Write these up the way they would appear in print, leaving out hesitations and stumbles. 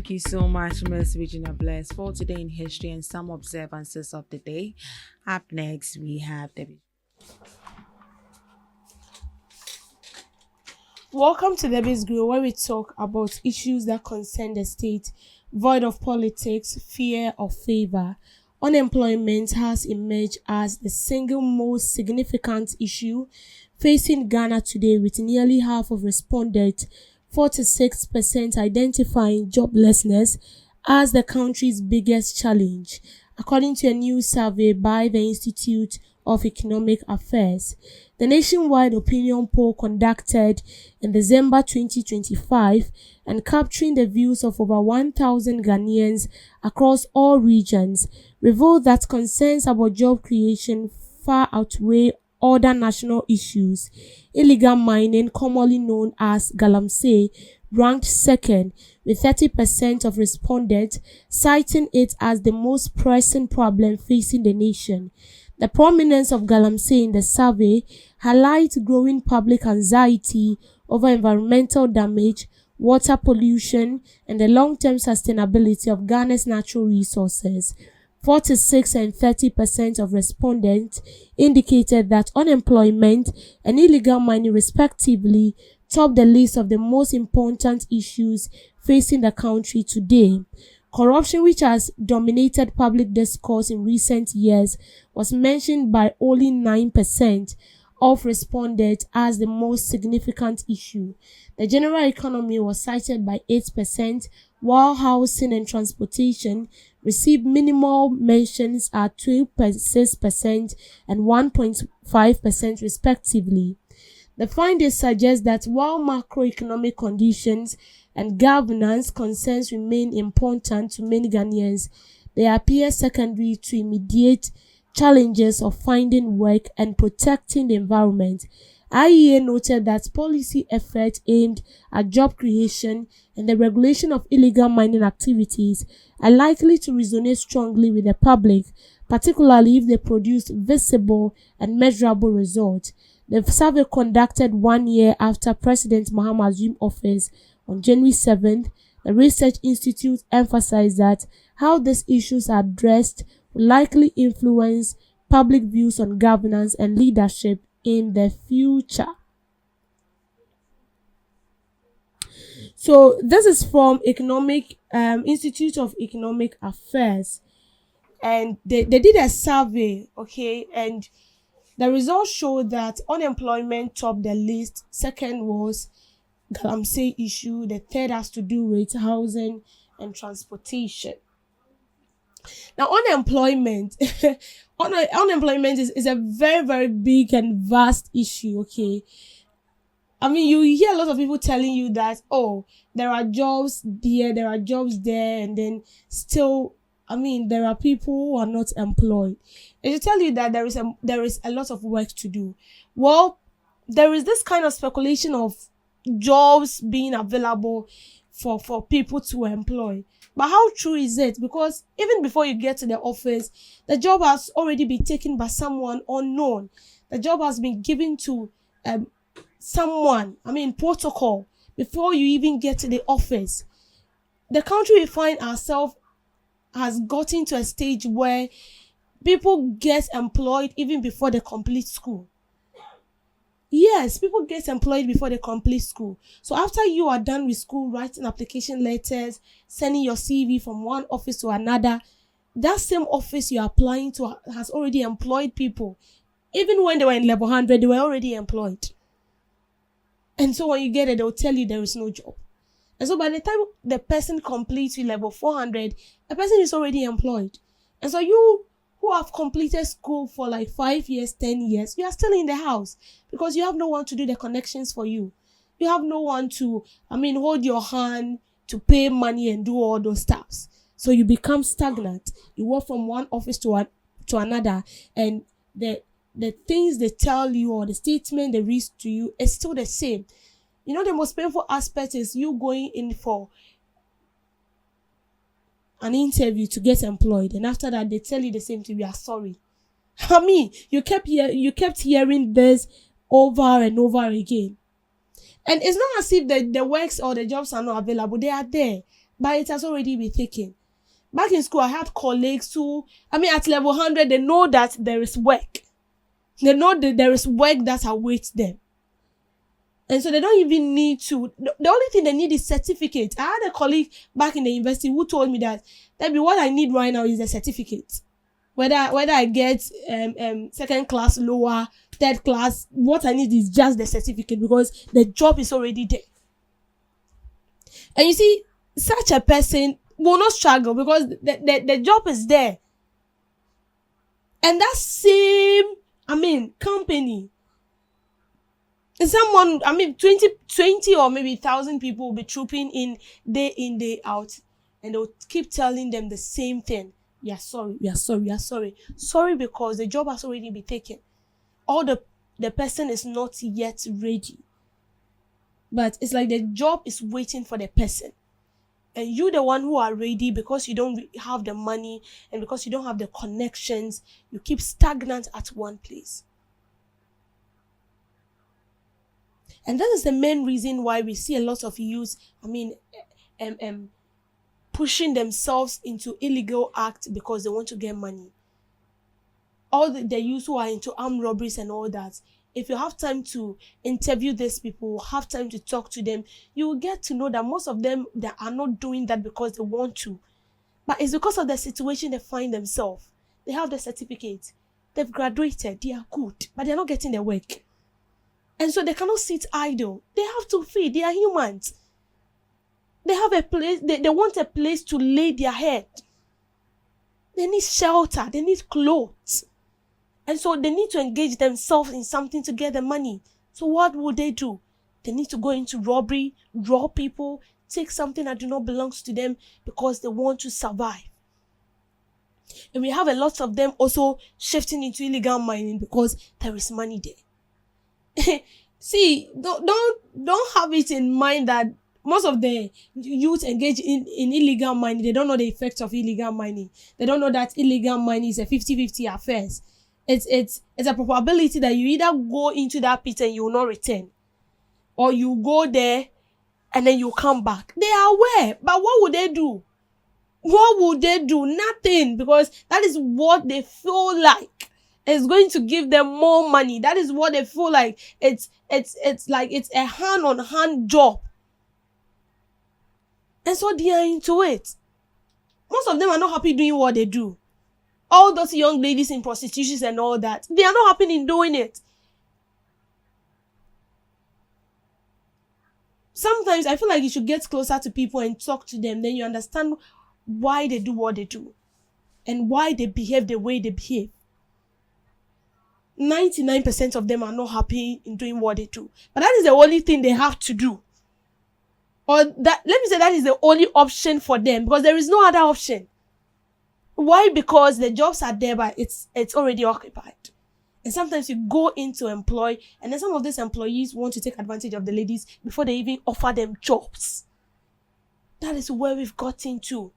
Thank you so much, Miss Regina Bless, for today in history and some observances of the day. Up next, we have the Welcome to Debbie's Grill, where we talk about issues that concern the state, void of politics, fear of favor. Unemployment has emerged as the single most significant issue facing Ghana today, with nearly half of respondents, 46%, identifying joblessness as the country's biggest challenge, according to a new survey by the Institute of Economic Affairs. The nationwide opinion poll conducted in December 2025 and capturing the views of over 1,000 Ghanaians across all regions revealed that concerns about job creation far outweigh other national issues. Illegal mining, commonly known as galamsey, ranked second, with 30% of respondents citing it as the most pressing problem facing the nation. The prominence of galamsey in the survey highlights growing public anxiety over environmental damage, water pollution, and the long-term sustainability of Ghana's natural resources. 46 and 30% of respondents indicated that unemployment and illegal mining respectively top the list of the most important issues facing the country today. Corruption, which has dominated public discourse in recent years, was mentioned by only 9% of respondents as the most significant issue. The general economy was cited by 8%, while housing and transportation received minimal mentions at 2.6% and 1.5% respectively. The findings suggest that while macroeconomic conditions and governance concerns remain important to many Ghanaians, they appear secondary to immediate challenges of finding work and protecting the environment. IEA noted that policy efforts aimed at job creation and the regulation of illegal mining activities are likely to resonate strongly with the public, particularly if they produce visible and measurable results. The survey, conducted 1 year after President Mahama assumed office on January 7th, the Research Institute emphasized that how these issues are addressed will likely influence public views on governance and leadership in the future. So this is from Institute of Economic Affairs, and they did a survey, okay, and the results show that unemployment topped the list. Second was galamsey issue. The third has to do with housing and transportation. Now, unemployment, unemployment is a very, very big and vast issue, okay? I mean, you hear a lot of people telling you that, oh, there are jobs here, there are jobs there, and then still, I mean, there are people who are not employed. It should tell you that there is a lot of work to do. Well, there is this kind of speculation of jobs being available for people to employ. But how true is it? Because even before you get to the office, the job has already been taken by someone unknown. The job has been given to someone, protocol, before you even get to the office. The country we find ourselves has gotten to a stage where people get employed even before they complete school. Yes, people get employed before they complete school. So after you are done with school, writing application letters, sending your CV from one office to another, that same office you're applying to has already employed people. Even when they were in level 100, they were already employed. And so when you get it, they'll tell you there is no job. And so by the time the person completes with level 400, the person is already employed. And so you who have completed school for like 5 years, 10 years, you are still in the house because you have no one to do the connections for you. You have no one to, hold your hand, to pay money and do all those stuffs. So you become stagnant. You walk from one office to another, and the things they tell you or the statement they read to you is still the same. You know, the most painful aspect is you going in for an interview to get employed, and after that they tell you the same thing. We are sorry. You kept hearing this over and over again, and it's not as if the works or the jobs are not available. They are there, but it has already been taken. Back in school, I had colleagues who, at level 100, they know that there is work. They know that there is work that awaits them. And so they don't even need to. The only thing they need is certificate. I had a colleague back in the university who told me that what I need right now is a certificate. Whether I get second class, lower, third class, what I need is just the certificate because the job is already there. And you see, such a person will not struggle because the job is there. And that same, company, someone, 20 or maybe 1,000 people will be trooping in, day out. And they'll keep telling them the same thing. We are sorry, we are sorry, we are sorry. Sorry because the job has already been taken. Or the person is not yet ready. But it's like the job is waiting for the person. And you, the one who are ready, because you don't have the money and because you don't have the connections, you keep stagnant at one place. And that is the main reason why we see a lot of youth, pushing themselves into illegal acts because they want to get money. All the youth who are into armed robberies and all that, if you have time to interview these people, have time to talk to them, you will get to know that most of them, they are not doing that because they want to. But it's because of the situation they find themselves. They have the certificate. They've graduated. They are good. But they're not getting their work. And so they cannot sit idle. They have to feed. They are humans. They have a place. They want a place to lay their head. They need shelter. They need clothes. And so they need to engage themselves in something to get the money. So what would they do? They need to go into robbery, rob people, take something that do not belong to them because they want to survive. And we have a lot of them also shifting into illegal mining because there is money there. See, don't have it in mind that most of the youth engage in illegal mining. They don't know the effects of illegal mining. They don't know that illegal mining is a 50-50 affair. It's a probability that you either go into that pit and you will not return, or you go there and then you come back. They are aware, but what would they do? What would they do? Nothing, because that is what they feel like is going to give them more money. That is what they feel like. It's like it's a hand-on-hand job. And so they are into it. Most of them are not happy doing what they do. All those young ladies in prostitution and all that, they are not happy in doing it. Sometimes I feel like you should get closer to people and talk to them. Then you understand why they do what they do and why they behave the way they behave. 99% of them are not happy in doing what they do. But that is the only thing they have to do. Or that, let me say, that is the only option for them because there is no other option. Why? Because the jobs are there, but it's already occupied. And sometimes you go into employ, and then some of these employees want to take advantage of the ladies before they even offer them jobs. That is where we've gotten to.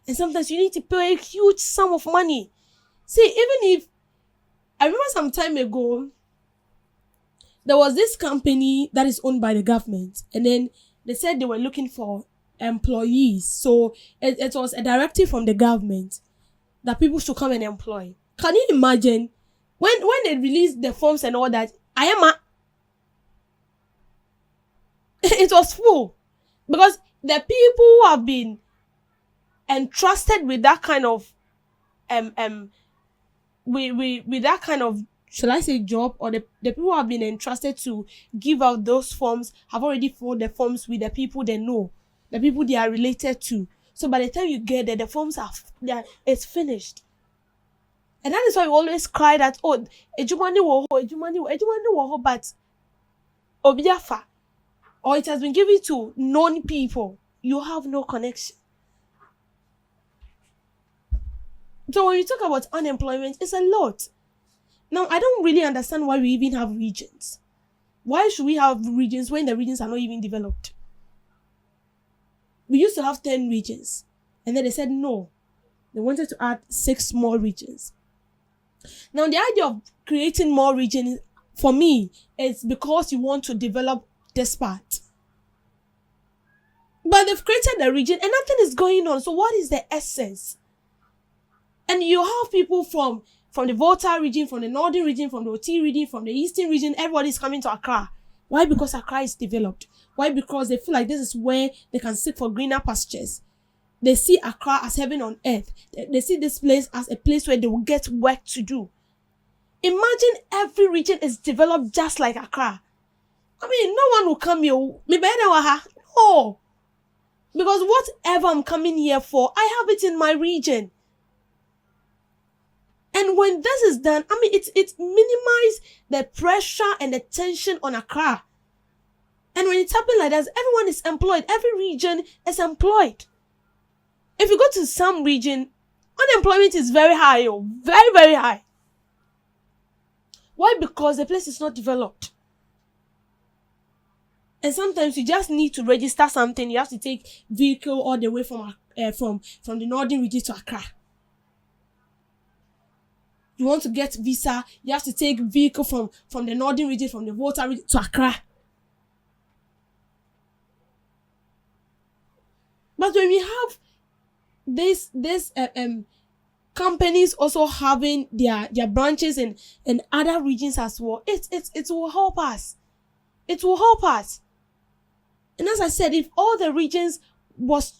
And sometimes you need to pay a huge sum of money. See, even if, I remember some time ago, there was this company that is owned by the government, and then they said they were looking for employees. So it was a directive from the government that people should come and employ. Can you imagine when they released the forms and all that? It was full because the people who have been entrusted with that kind of with that kind of, should I say, job, or the people who have been entrusted to give out those forms have already filled the forms with the people they know, the people they are related to. So by the time you get there, the forms it's finished. And that is why we always cry that, oh, ejumani wo, but obiafa, or it has been given to known people. You have no connection. So when you talk about unemployment, it's a lot. Now, I don't really understand why we even have regions. Why should we have regions when the regions are not even developed? We used to have 10 regions. And then they said no. They wanted to add 6 more regions. Now, the idea of creating more regions, for me, is because you want to develop this part. But But they've created a region and nothing is going on. So what is the essence? And you have people from the Volta region, from the northern region, from the OT region, from the eastern region, everybody's coming to Accra. Why? Because Accra is developed. Why? Because they feel like this is where they can seek for greener pastures. They see Accra as heaven on earth. They see this place as a place where they will get work to do. Imagine every region is developed just like Accra. I mean, no one will come here. No. Because whatever I'm coming here for, I have it in my region. And when this is done, I mean, it minimizes the pressure and the tension on Accra. And when it's happening like that, everyone is employed. Every region is employed. If you go to some region, unemployment is very high. Very, very high. Why? Because the place is not developed. And sometimes you just need to register something. You have to take vehicle all the way from the northern region to Accra. You want to get visa, you have to take vehicle from the northern region, from the Volta region to Accra. But when we have this companies also having their branches in other regions as well, it will help us. It will help us. And as I said, if all the regions was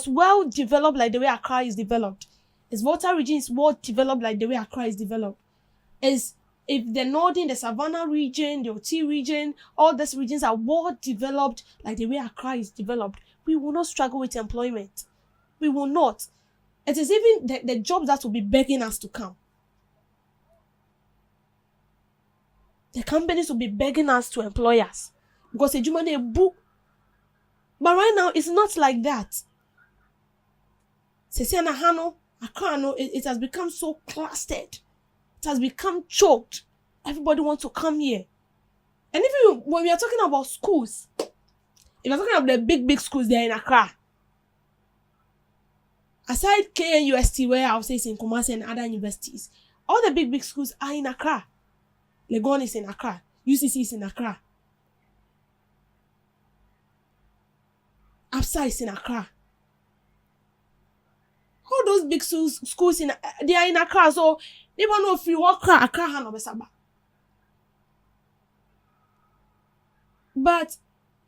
well developed like the way Accra is developed, if Volta region is well developed like the way Accra is developed, if the northern, the Savannah region, the OT region, all these regions are well developed like the way Accra is developed, we will not struggle with employment. We will not. It is even the jobs that will be begging us to come. The companies will be begging us to employ us. Because a book. But right now, it's not like that. It has become so clustered. It has become choked. Everybody wants to come here. And when we are talking about schools, if you're talking about the big schools, they're in Accra. Aside KNUST, where I'll say it's in Kumasi and other universities, all the big schools are in Accra. Legon is in Accra. UCC is in Accra. APSA is in Accra. All those big schools they are in Accra. So they want to know if you walk Accra, Hanobesaba. But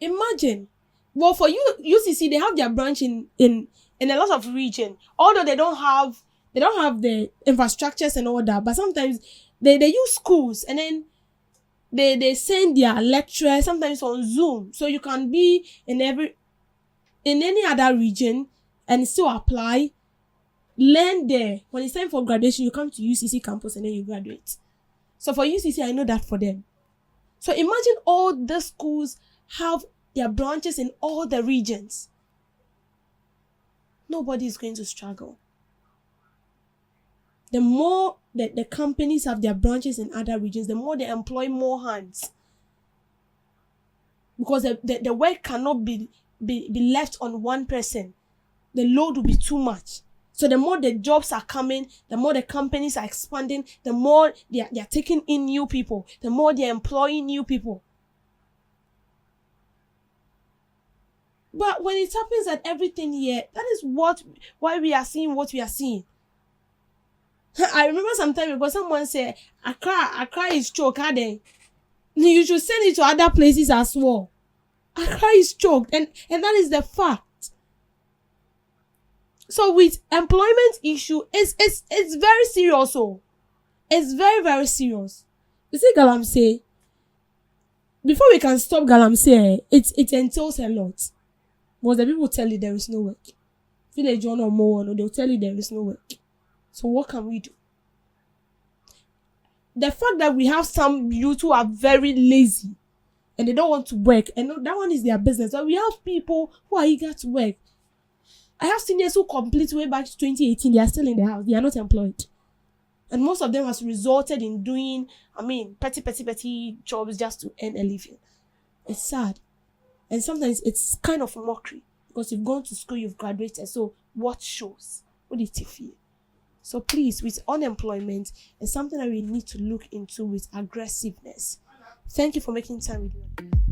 imagine, well, for UCC, they have their branch in a lot of region. Although they don't have the infrastructures and all that, but sometimes they use schools and then they send their lecturers sometimes on Zoom, so you can be in any other region and still apply, learn there. When it's time for graduation, you come to UCC campus and then you graduate. So for UCC, I know that for them. So imagine all the schools have their branches in all the regions. Nobody is going to struggle. The more that the companies have their branches in other regions, the more they employ more hands. Because the work cannot be left on one person. The load will be too much. So the more the jobs are coming, the more the companies are expanding, the more they are taking in new people, the more they are employing new people. But when it happens at everything here, that is why we are seeing what we are seeing. I remember some time ago, someone said, Accra is choked. You should send it to other places as well. Accra is choked, and that is the fact. So with employment issue, it's very serious. So it's very, very serious. You see, Galamsey, before we can stop Galamsey, it entails a lot. Because the people tell you there is no work. Village one or more, they'll tell you there is no work. So what can we do? The fact that we have some youth who are very lazy and they don't want to work, and that one is their business. But we have people who are eager to work. I have seniors who complete way back to 2018. They are still in the house. They are not employed. And most of them has resulted in doing, petty jobs just to earn a living. It's sad. And sometimes it's kind of mockery. Because you've gone to school, you've graduated. So what shows? What did you feel? So please, with unemployment, it's something that we need to look into with aggressiveness. Thank you for making time with me.